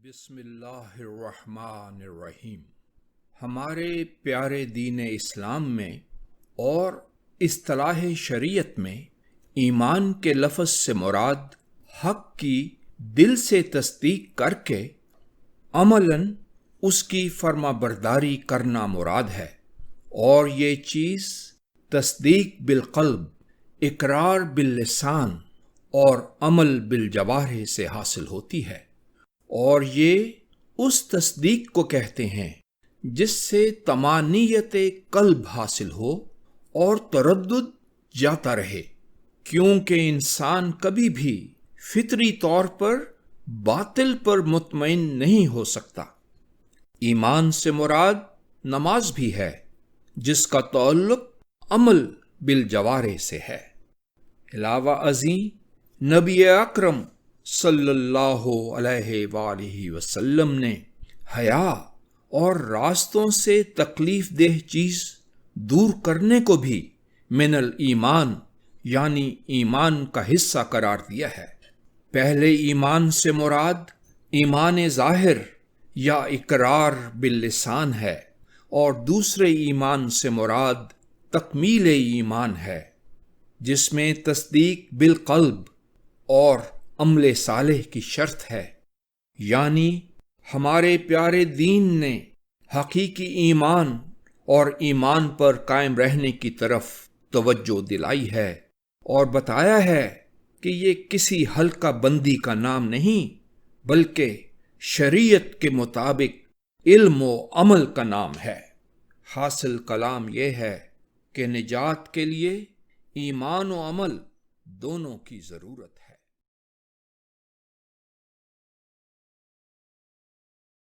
بسم اللہ الرحمن الرحیم۔ ہمارے پیارے دین اسلام میں اور اصطلاح شریعت میں ایمان کے لفظ سے مراد حق کی دل سے تصدیق کر کے عملاً اس کی فرما برداری کرنا مراد ہے، اور یہ چیز تصدیق بالقلب، اقرار باللسان اور عمل بالجوارح سے حاصل ہوتی ہے، اور یہ اس تصدیق کو کہتے ہیں جس سے طمانینت قلب حاصل ہو اور تردد جاتا رہے، کیونکہ انسان کبھی بھی فطری طور پر باطل پر مطمئن نہیں ہو سکتا۔ ایمان سے مراد نماز بھی ہے، جس کا تعلق عمل بالجوارح سے ہے۔ علاوہ ازیں نبی اکرم صلی اللہ علیہ وآلہ وسلم نے حیا اور راستوں سے تکلیف دہ چیز دور کرنے کو بھی من الایمان یعنی ایمان کا حصہ قرار دیا ہے۔ پہلے ایمان سے مراد ایمان ظاہر یا اقرار باللسان ہے، اور دوسرے ایمان سے مراد تکمیل ایمان ہے، جس میں تصدیق بالقلب اور عمل صالح کی شرط ہے۔ یعنی ہمارے پیارے دین نے حقیقی ایمان اور ایمان پر قائم رہنے کی طرف توجہ دلائی ہے، اور بتایا ہے کہ یہ کسی حلقہ بندی کا نام نہیں، بلکہ شریعت کے مطابق علم و عمل کا نام ہے۔ حاصل کلام یہ ہے کہ نجات کے لیے ایمان و عمل دونوں کی ضرورت ہے۔